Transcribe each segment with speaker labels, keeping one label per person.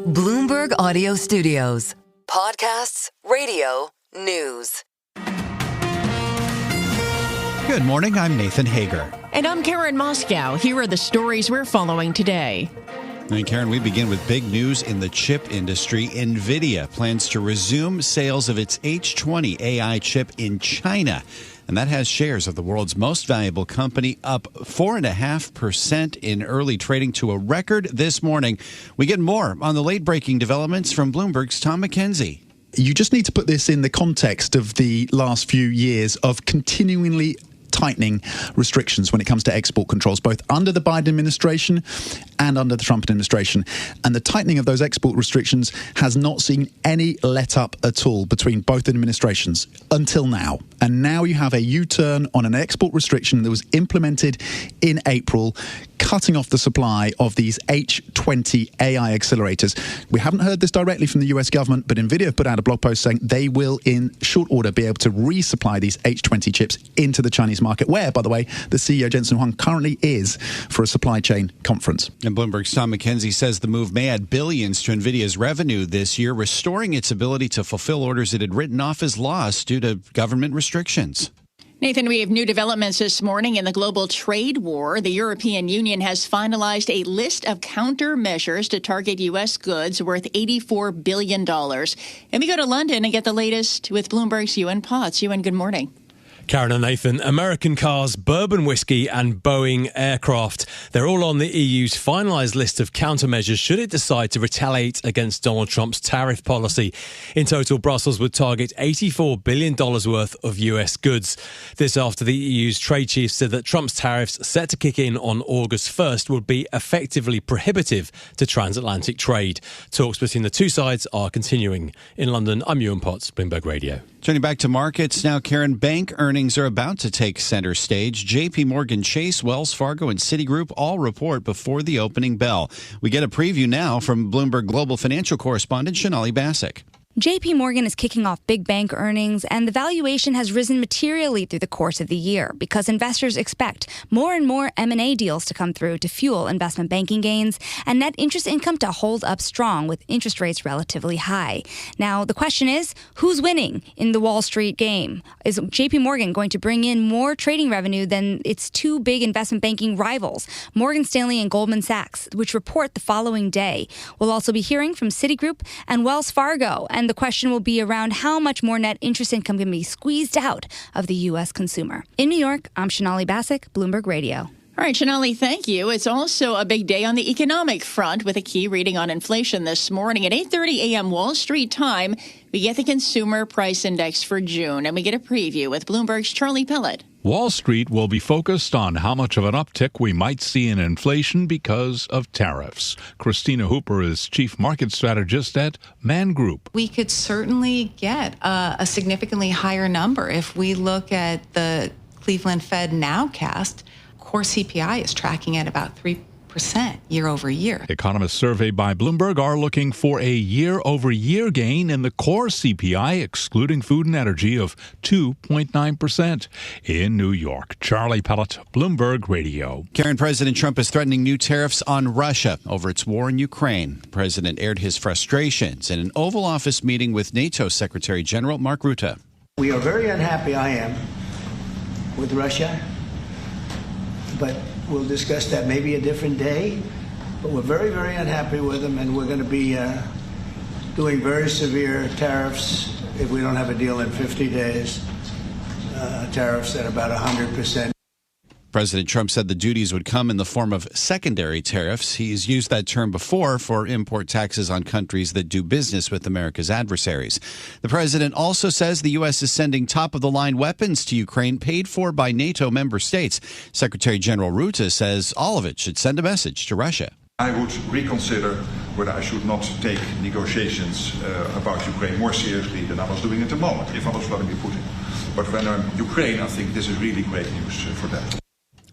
Speaker 1: Bloomberg Audio Studios. Podcasts, radio, news.
Speaker 2: Good morning, I'm Nathan Hager.
Speaker 3: And I'm Karen Moscow. Here are the stories we're following today.
Speaker 2: And Karen, we begin with big news in the chip industry. Nvidia plans to resume sales of its H20 AI chip in China. And that has shares of the world's most valuable company up 4.5% in early trading to a record this morning. We get more on the late-breaking developments from Bloomberg's Tom McKenzie.
Speaker 4: You just need to put this in the context of the last few years of continually tightening restrictions when it comes to export controls, both under the Biden administration and under the Trump administration. And the tightening of those export restrictions has not seen any let up at all between both administrations until now. And now you have a U-turn on an export restriction that was implemented in April, cutting off the supply of these H20 AI accelerators. We haven't heard this directly from the US government, but Nvidia have put out a blog post saying they will, in short order, be able to resupply these H20 chips into the Chinese market, where, by the way, the CEO, Jensen Huang, currently is for a supply chain conference.
Speaker 2: And Bloomberg's Tom McKenzie says the move may add billions to Nvidia's revenue this year, restoring its ability to fulfill orders it had written off as lost due to government restrictions.
Speaker 3: Nathan, we have new developments this morning in the global trade war. The European Union has finalized a list of countermeasures to target U.S. goods worth $84 billion. And we go to London and get the latest with Bloomberg's Ewan Potts. Ewan, good morning.
Speaker 5: Karen and Nathan, American cars, bourbon whiskey and Boeing aircraft. They're all on the EU's finalised list of countermeasures should it decide to retaliate against Donald Trump's tariff policy. In total, Brussels would target $84 billion worth of US goods. This after the EU's trade chief said that Trump's tariffs set to kick in on August 1st would be effectively prohibitive to transatlantic trade. Talks between the two sides are continuing. In London, I'm Ewan Potts, Bloomberg Radio.
Speaker 2: Turning back to markets now, Karen, bank earnings are about to take center stage. JPMorgan Chase, Wells Fargo, and Citigroup all report before the opening bell. We get a preview now from Bloomberg Global Financial correspondent Sonali Basak.
Speaker 6: JPMorgan is kicking off big bank earnings, and the valuation has risen materially through the course of the year because investors expect more and more M&A deals to come through to fuel investment banking gains and net interest income to hold up strong with interest rates relatively high. Now, the question is, who's winning in the Wall Street game? Is JPMorgan going to bring in more trading revenue than its two big investment banking rivals, Morgan Stanley and Goldman Sachs, which report the following day? We'll also be hearing from Citigroup and Wells Fargo, and the question will be around how much more net interest income can be squeezed out of the U.S. consumer. In New York, I'm Sonali Basak, Bloomberg Radio.
Speaker 3: All right, Sonali, thank you. It's also a big day on the economic front with a key reading on inflation this morning. At 8:30 a.m. Wall Street time, we get the Consumer Price Index for June, and we get a preview with Bloomberg's Charlie Pellet.
Speaker 7: Wall Street will be focused on how much of an uptick we might see in inflation because of tariffs. Christina Hooper is chief market strategist at Man Group.
Speaker 8: We could certainly get a significantly higher number if we look at the Cleveland Fed nowcast. Core CPI is tracking at about 3% year over year.
Speaker 7: Economists surveyed by Bloomberg are looking for a year-over-year gain in the core CPI, excluding food and energy, of 2.9%. In New York, Charlie Pellet, Bloomberg Radio.
Speaker 2: Karen, President Trump is threatening new tariffs on Russia over its war in Ukraine. The president aired his frustrations in an Oval Office meeting with NATO Secretary General Mark Rutte.
Speaker 9: We are very unhappy, I am, with Russia. But we'll discuss that maybe a different day. But we're very, very unhappy with them, and we're going to be doing very severe tariffs if we don't have a deal in 50 days. Tariffs at about 100%.
Speaker 2: President Trump said the duties would come in the form of secondary tariffs. He's used that term before for import taxes on countries that do business with America's adversaries. The president also says the U.S. is sending top-of-the-line weapons to Ukraine paid for by NATO member states. Secretary General Rutte says all of it should send a message to Russia.
Speaker 10: I would reconsider whether I should not take negotiations about Ukraine more seriously than I was doing at the moment, if I was Vladimir Putin. But when I'm Ukraine, I think this is really great news for them.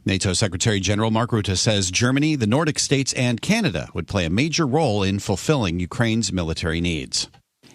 Speaker 2: NATO Secretary General Mark Rutte says Germany, the Nordic states, and Canada would play a major role in fulfilling Ukraine's military needs.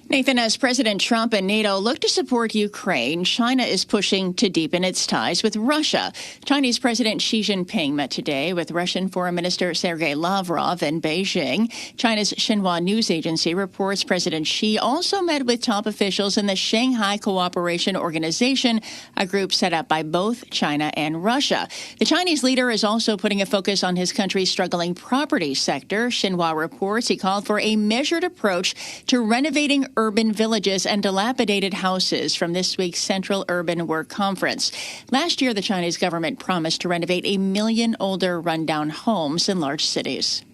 Speaker 3: Nathan, as President Trump and NATO look to support Ukraine, China is pushing to deepen its ties with Russia. Chinese President Xi Jinping met today with Russian Foreign Minister Sergei Lavrov in Beijing. China's Xinhua news agency reports President Xi also met with top officials in the Shanghai Cooperation Organization, a group set up by both China and Russia. The Chinese leader is also putting a focus on his country's struggling property sector. Xinhua reports he called for a measured approach to renovating urban villages and dilapidated houses from this week's Central Urban Work Conference. Last year, the Chinese government promised to renovate 1 million older, rundown homes in large cities.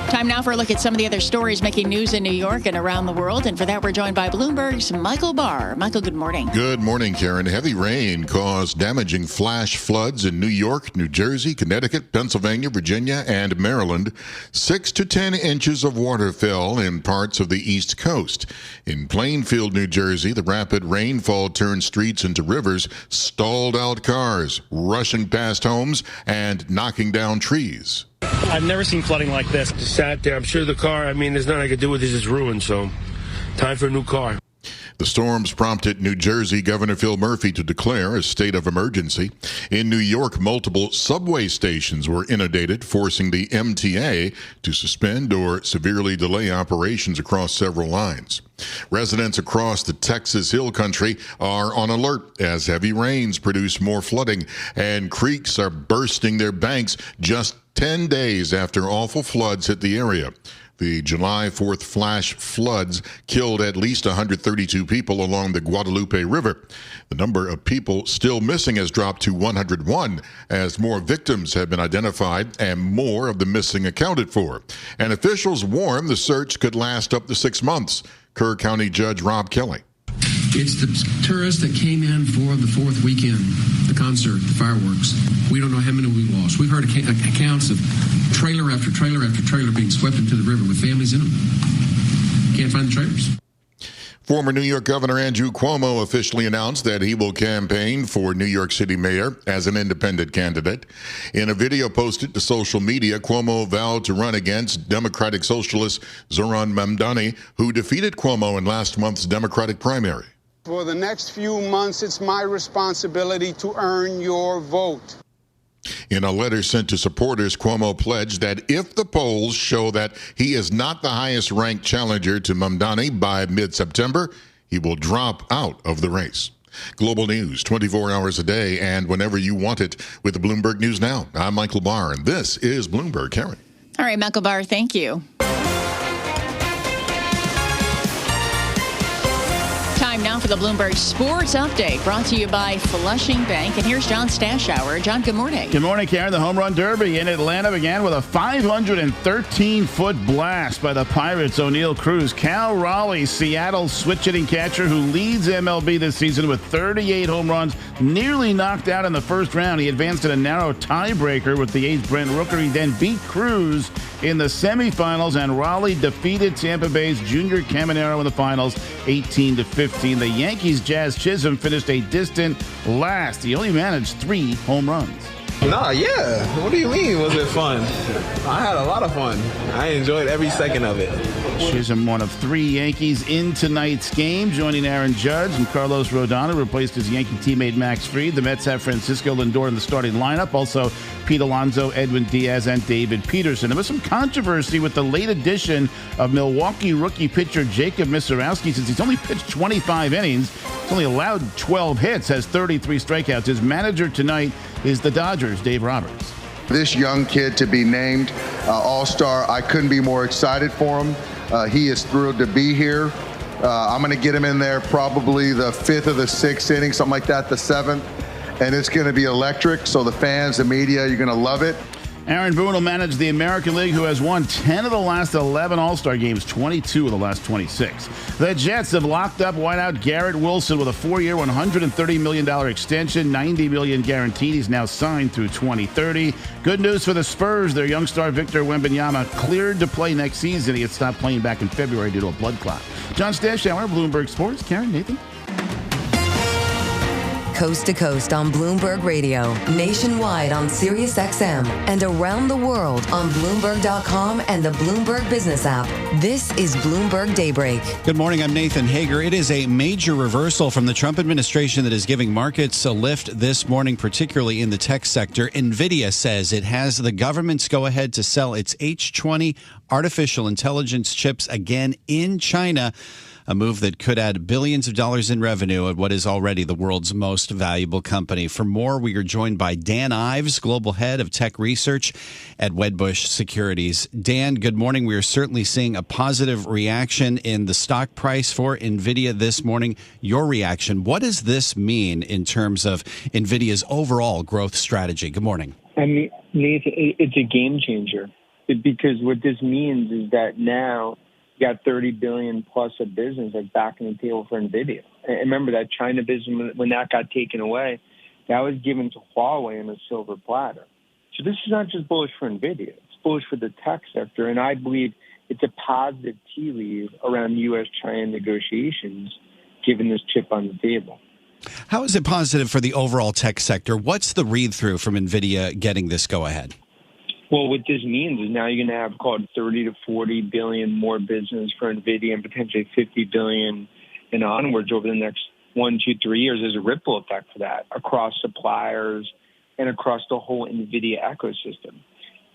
Speaker 3: Time now for a look at some of the other stories making news in New York and around the world. And for that, we're joined by Bloomberg's Michael Barr. Michael, good morning.
Speaker 11: Good morning, Karen. Heavy rain caused damaging flash floods in New York, New Jersey, Connecticut, Pennsylvania, Virginia, and Maryland. 6 to 10 inches of water fell in parts of the East Coast. In Plainfield, New Jersey, the rapid rainfall turned streets into rivers, stalled out cars, rushing past homes, and knocking down trees.
Speaker 12: I've never seen flooding like this. Just sat there. I'm sure the car, there's nothing I could do with this. It's ruined, so time for a new car.
Speaker 11: The storms prompted New Jersey Governor Phil Murphy to declare a state of emergency. In New York, multiple subway stations were inundated, forcing the MTA to suspend or severely delay operations across several lines. Residents across the Texas Hill Country are on alert as heavy rains produce more flooding, and creeks are bursting their banks just 10 days after awful floods hit the area. The July 4th flash floods killed at least 132 people along the Guadalupe River. The number of people still missing has dropped to 101 as more victims have been identified and more of the missing accounted for. And officials warn the search could last up to 6 months. Kerr County Judge Rob Kelly.
Speaker 13: It's the tourists that came in for the 4th weekend, the concert, the fireworks. We don't know how many we lost. We've heard accounts of trailer after trailer after trailer being swept into the river with families in them. Can't find the trailers.
Speaker 11: Former New York Governor Andrew Cuomo officially announced that he will campaign for New York City mayor as an independent candidate. In a video posted to social media, Cuomo vowed to run against Democratic Socialist Zohran Mamdani, who defeated Cuomo in last month's Democratic primary.
Speaker 14: For the next few months, it's my responsibility to earn your vote.
Speaker 11: In a letter sent to supporters, Cuomo pledged that if the polls show that he is not the highest-ranked challenger to Mamdani by mid-September, he will drop out of the race. Global news, 24 hours a day and whenever you want it with the Bloomberg News Now. I'm Michael Barr, and this is Bloomberg. Karen.
Speaker 3: All right, Michael Barr, thank you. Time now for the Bloomberg Sports Update, brought to you by Flushing Bank. And here's John Stashower. John, good morning.
Speaker 15: Good morning, Karen. The Home Run Derby in Atlanta began with a 513-foot blast by the Pirates' O'Neal Cruz. Cal Raleigh, Seattle's switch-hitting catcher who leads MLB this season with 38 home runs, nearly knocked out in the first round. He advanced in a narrow tiebreaker with the A's Brent Rooker. He then beat Cruz in the semifinals, and Raleigh defeated Tampa Bay's Junior Caminero in the finals, 18-15. The Yankees' Jazz Chisholm finished a distant last. He only managed 3 home runs.
Speaker 16: Yeah. What do you mean? Was it fun? I had a lot of fun. I enjoyed every second of it.
Speaker 15: Chisholm, one of 3 Yankees in tonight's game, joining Aaron Judge and Carlos Rodon, replaced his Yankee teammate Max Fried. The Mets have Francisco Lindor in the starting lineup. Also, Pete Alonso, Edwin Diaz, and David Peterson. There was some controversy with the late addition of Milwaukee rookie pitcher Jacob Missorowski, since he's only pitched 25 innings. He's only allowed 12 hits, has 33 strikeouts. His manager tonight is the Dodgers, Dave Roberts.
Speaker 17: This young kid to be named All-Star, I couldn't be more excited for him. He is thrilled to be here. I'm going to get him in there probably the 5th or the 6th inning, something like that, the 7th. And it's going to be electric. So the fans, the media, you're going to love it.
Speaker 15: Aaron Boone will manage the American League, who has won 10 of the last 11 All-Star games, 22 of the last 26. The Jets have locked up wideout Garrett Wilson with a 4-year, $130 million extension, $90 million guaranteed. He's now signed through 2030. Good news for the Spurs. Their young star Victor Wembanyama cleared to play next season. He had stopped playing back in February due to a blood clot. John Stashower, Bloomberg Sports. Karen, Nathan.
Speaker 1: coast to coast on Bloomberg Radio, nationwide on Sirius XM, and around the world on Bloomberg.com and the Bloomberg Business app. This is Bloomberg Daybreak.
Speaker 2: Good morning, I'm Nathan Hager. It is a major reversal from the Trump administration that is giving markets a lift this morning, particularly in the tech sector. Nvidia says it has the government's go-ahead to sell its H20 artificial intelligence chips again in China, a move that could add billions of dollars in revenue at what is already the world's most valuable company. For more, we are joined by Dan Ives, Global Head of Tech Research at Wedbush Securities. Dan, good morning. We are certainly seeing a positive reaction in the stock price for Nvidia this morning. Your reaction, what does this mean in terms of Nvidia's overall growth strategy? Good morning.
Speaker 18: I mean, Nathan, it's a game changer because what this means is that now you got $30 billion plus of business that's back on the table for Nvidia. And remember that China business, when that got taken away, that was given to Huawei on a silver platter. So this is not just bullish for Nvidia; it's bullish for the tech sector, and I believe it's a positive tea leaf around U.S.-China negotiations, given this chip on the table.
Speaker 2: How is it positive for the overall tech sector? What's the read-through from Nvidia getting this go-ahead?
Speaker 18: Well, what this means is now you're going to have called 30 to 40 billion more business for Nvidia and potentially 50 billion and onwards over the next 1, 2, 3 years. There's a ripple effect for that across suppliers and across the whole Nvidia ecosystem.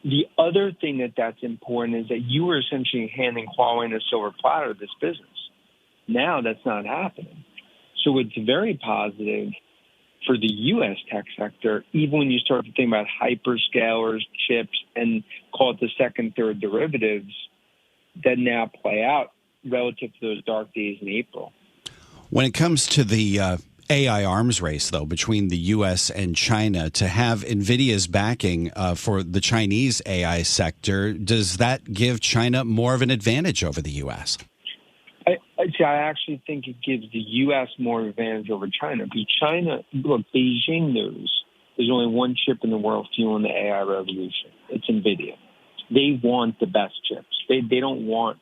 Speaker 18: The other thing that's important is that you were essentially handing Huawei a silver platter of this business. Now that's not happening. So it's very positive for the U.S. tech sector, even when you start to think about hyperscalers, chips, and call it the second, third derivatives that now play out relative to those dark days in April.
Speaker 2: When it comes to the AI arms race, though, between the U.S. and China, to have NVIDIA's backing for the Chinese AI sector, does that give China more of an advantage over the U.S.?
Speaker 18: I actually think it gives the U.S. more advantage over China. Because China, look, Beijing knows there's only one chip in the world fueling the AI revolution. It's NVIDIA. They want the best chips. They don't want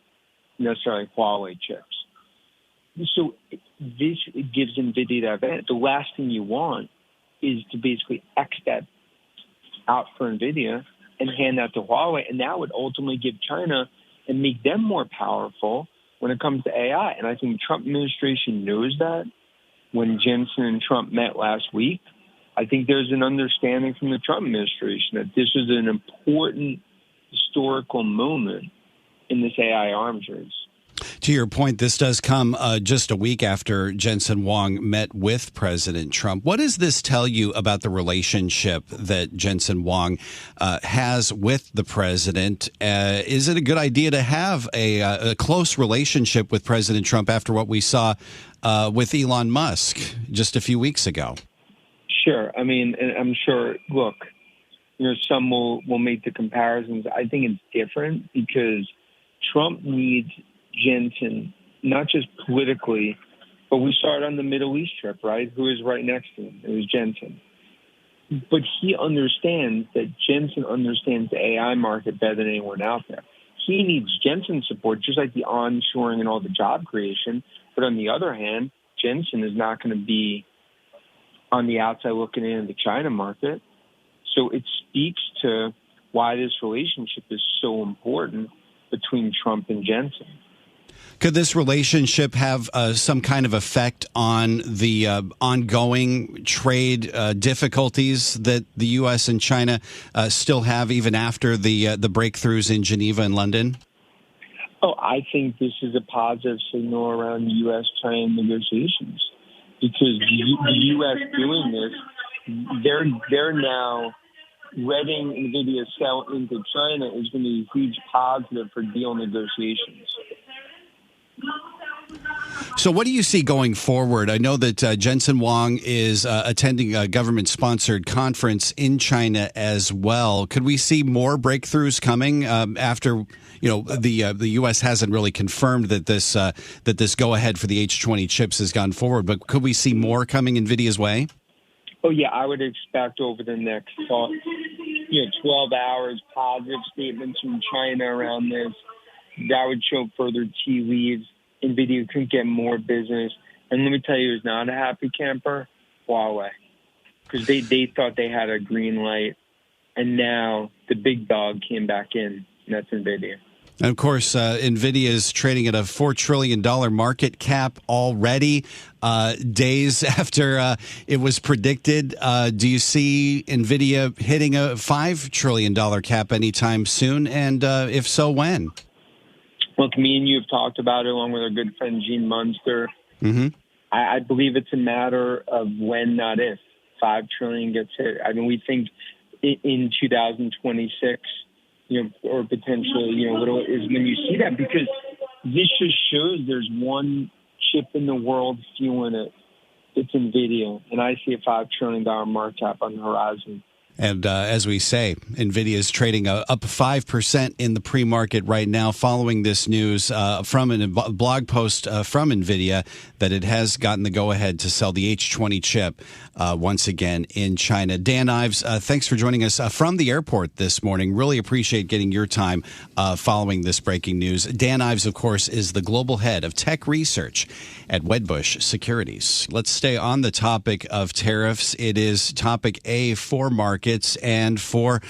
Speaker 18: necessarily Huawei chips. So this gives NVIDIA that advantage. The last thing you want is to basically X that out for NVIDIA and hand that to Huawei. And that would ultimately give China and make them more powerful when it comes to AI. And I think the Trump administration knows that. When Jensen and Trump met last week, I think there's an understanding from the Trump administration that this is an important historical moment in this AI arms race.
Speaker 2: To your point, this does come just a week after Jensen Huang met with President Trump. What does this tell you about the relationship that Jensen Huang has with the president? Is it a good idea to have a close relationship with President Trump after what we saw with Elon Musk just a few weeks ago?
Speaker 18: Sure. I mean, and I'm sure, look, some will make the comparisons. I think it's different because Trump needs Jensen, not just politically, but we saw it on the Middle East trip, right? Who is right next to him? It was Jensen. But he understands that Jensen understands the AI market better than anyone out there. He needs Jensen's support, just like the onshoring and all the job creation. But on the other hand, Jensen is not going to be on the outside looking into the China market. So it speaks to why this relationship is so important between Trump and Jensen.
Speaker 2: Could this relationship have some kind of effect on the ongoing trade difficulties that the U.S. and China still have, even after the breakthroughs in Geneva and London?
Speaker 18: Oh, I think this is a positive signal around U.S.-China negotiations because the U.S. doing this, they're now letting NVIDIA sell into China is going to be a huge positive for deal negotiations.
Speaker 2: So what do you see going forward? I know that Jensen Huang is attending a government-sponsored conference in China as well. Could we see more breakthroughs coming after, the U.S. hasn't really confirmed that this go-ahead for the H20 chips has gone forward, but could we see more coming NVIDIA's way?
Speaker 18: Oh, yeah, I would expect over the next 12 hours, positive statements from China around this. That would show further tea leaves. NVIDIA could get more business. And let me tell you who's not a happy camper, Huawei because they thought they had a green light, and now the big dog came back in, and that's Nvidia.
Speaker 2: And of course, Nvidia is trading at a $4 trillion market cap already, days after it was predicted. Do you see Nvidia hitting a $5 trillion cap anytime soon? And if so, when?
Speaker 18: Look, me and you have talked about it along with our good friend Gene Munster.
Speaker 2: Mm-hmm.
Speaker 18: I believe it's a matter of when, not if. $5 trillion gets hit. I mean, we think in 2026. Or potentially, is when you see that, because this just shows there's one chip in the world fueling it. It's Nvidia, and I see a $5 trillion market cap on the horizon.
Speaker 2: And as we say, Nvidia is trading up 5% in the pre-market right now following this news from a blog post from Nvidia that it has gotten the go-ahead to sell the H20 chip once again in China. Dan Ives, thanks for joining us from the airport this morning. Really appreciate getting your time following this breaking news. Dan Ives, of course, is the global head of tech research at Wedbush Securities. Let's stay on the topic of tariffs. It is topic A for markets and for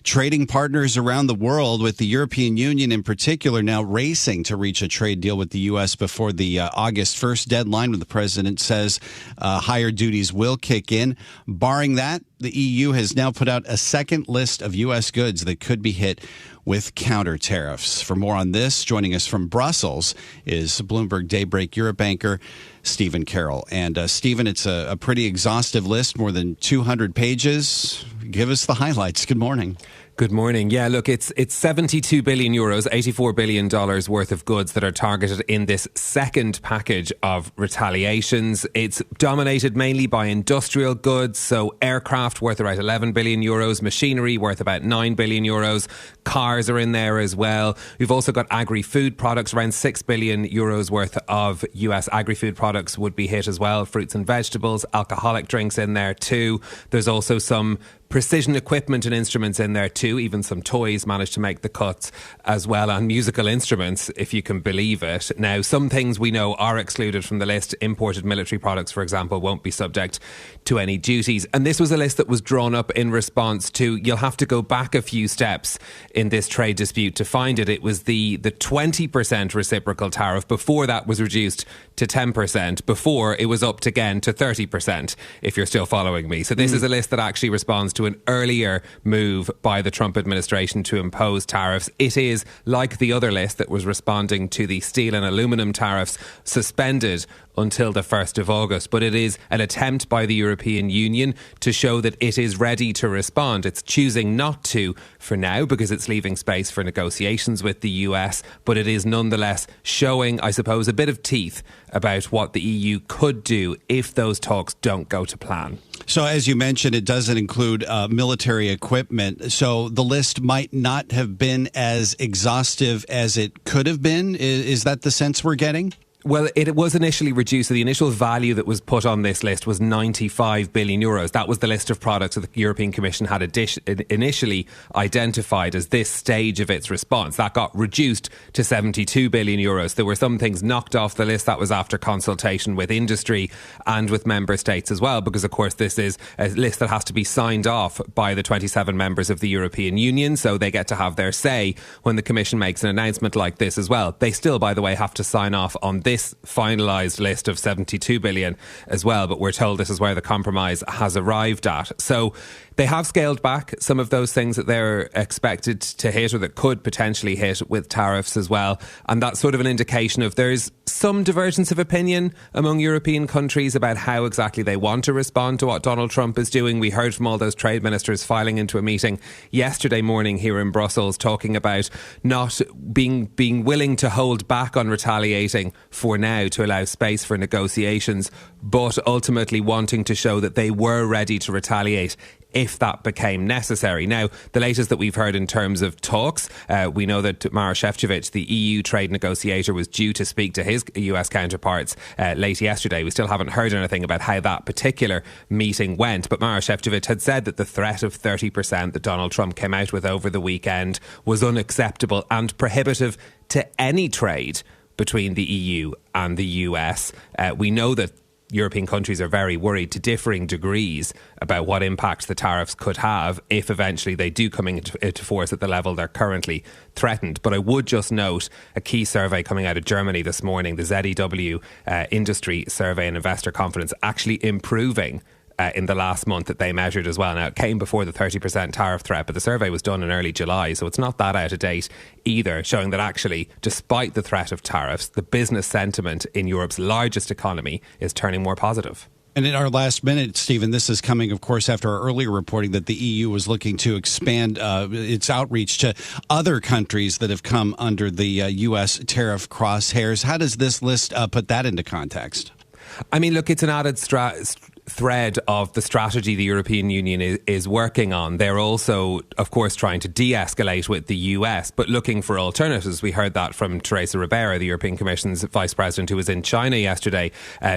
Speaker 2: trading partners around the world, with the European Union in particular now racing to reach a trade deal with the U.S. before the August 1st deadline, when the president says higher duties will kick in. Barring that, the EU has now put out a second list of U.S. goods that could be hit with counter tariffs. For more on this, joining us from Brussels is Bloomberg Daybreak Europe anchor Stephen Carroll. And Stephen, it's a pretty exhaustive list, more than 200 pages. Give us the highlights. Good morning.
Speaker 19: Good morning. Yeah, look, it's 72 billion euros, $84 billion worth of goods that are targeted in this second package of retaliations. It's dominated mainly by industrial goods, so aircraft worth about 11 billion euros, machinery worth about 9 billion euros, cars are in there as well. We've also got agri-food products, around 6 billion euros worth of US agri-food products would be hit as well, fruits and vegetables, alcoholic drinks in there too. There's also some precision equipment and instruments in there too. Even some toys managed to make the cuts as well, and musical instruments, if you can believe it. Now, some things we know are excluded from the list. Imported military products, for example, won't be subject to any duties. And this was a list that was drawn up in response to, you'll have to go back a few steps in this trade dispute to find it. It was the 20% reciprocal tariff. Before that was reduced to 10%. Before it was upped again to 30%, if you're still following me. So this is a list that actually responds to an earlier move by the Trump administration to impose tariffs. It is, like the other list that was responding to the steel and aluminum tariffs, suspended until the 1st of August. But it is an attempt by the European Union to show that it is ready to respond. It's choosing not to for now because it's leaving space for negotiations with the US, but it is nonetheless showing, I suppose, a bit of teeth about what the EU could do if those talks don't go to plan.
Speaker 2: So as you mentioned, it doesn't include military equipment. So the list might not have been as exhaustive as it could have been. Is that the sense we're getting?
Speaker 19: Well, it was initially reduced. So the initial value that was put on this list was 95 billion euros. That was the list of products that the European Commission had initially identified as this stage of its response. That got reduced to 72 billion euros. There were some things knocked off the list. That was after consultation with industry and with member states as well, because, of course, this is a list that has to be signed off by the 27 members of the European Union. So they get to have their say when the Commission makes an announcement like this as well. They still, by the way, have to sign off on this finalised list of 72 billion as well, but we're told this is where the compromise has arrived at. So they have scaled back some of those things that they're expected to hit or that could potentially hit with tariffs as well. And that's sort of an indication of there's some divergence of opinion among European countries about how exactly they want to respond to what Donald Trump is doing. We heard from all those trade ministers filing into a meeting yesterday morning here in Brussels talking about not being willing to hold back on retaliating for now to allow space for negotiations, but ultimately wanting to show that they were ready to retaliate if that became necessary. Now, the latest that we've heard in terms of talks, we know that Maroš Šefčovič, the EU trade negotiator, was due to speak to his US counterparts late yesterday. We still haven't heard anything about how that particular meeting went, but Maroš Šefčovič had said that the threat of 30% that Donald Trump came out with over the weekend was unacceptable and prohibitive to any trade between the EU and the US. We know that European countries are very worried to differing degrees about what impact the tariffs could have if eventually they do come into force at the level they're currently threatened. But I would just note a key survey coming out of Germany this morning, the ZEW Industry Survey and Investor Confidence, actually improving in the last month that they measured as well. Now, it came before the 30% tariff threat, but the survey was done in early July, so it's not that out of date either, showing that actually, despite the threat of tariffs, the business sentiment in Europe's largest economy is turning more positive.
Speaker 2: And in our last minute, Stephen, this is coming, of course, after our earlier reporting that the EU was looking to expand its outreach to other countries that have come under the U.S. tariff crosshairs. How does this list put that into context?
Speaker 19: I mean, look, it's an added thread of the strategy the European Union is working on. They're also, of course, trying to de-escalate with the US, but looking for alternatives. We heard that from Teresa Ribera, the European Commission's vice president, who was in China yesterday,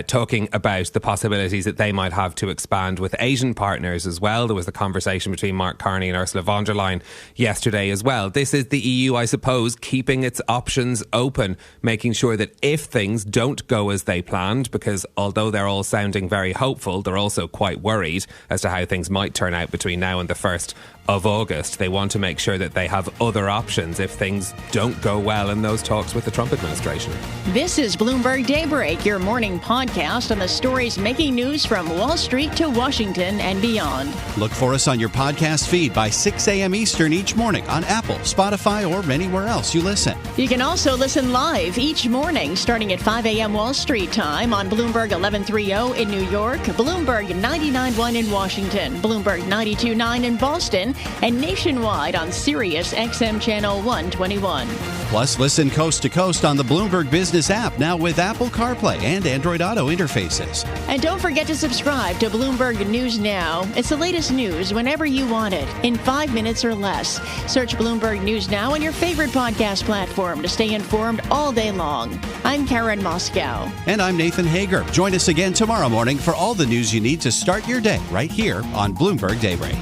Speaker 19: talking about the possibilities that they might have to expand with Asian partners as well. There was a conversation between Mark Carney and Ursula von der Leyen yesterday as well. This is the EU, I suppose, keeping its options open, making sure that if things don't go as they planned, because although they're all sounding very hopeful, they're also quite worried as to how things might turn out between now and the 1st of August. They want to make sure that they have other options if things don't go well in those talks with the Trump administration.
Speaker 3: This is Bloomberg Daybreak, your morning podcast on the stories making news from Wall Street to Washington and beyond.
Speaker 2: Look for us on your podcast feed by 6 a.m. Eastern each morning on Apple, Spotify, or anywhere else you listen.
Speaker 3: You can also listen live each morning starting at 5 a.m. Wall Street time on Bloomberg 1130 in New York, Bloomberg 99.1 in Washington, Bloomberg 92.9 in Boston, and nationwide on Sirius XM Channel 121.
Speaker 2: Plus, listen coast to coast on the Bloomberg Business app, now with Apple CarPlay and Android Auto interfaces.
Speaker 3: And don't forget to subscribe to Bloomberg News Now. It's the latest news whenever you want it, in 5 minutes or less. Search Bloomberg News Now on your favorite podcast platform to stay informed all day long. I'm Karen Moscow.
Speaker 2: And I'm Nathan Hager. Join us again tomorrow morning for all the news you need to start your day right here on Bloomberg Daybreak.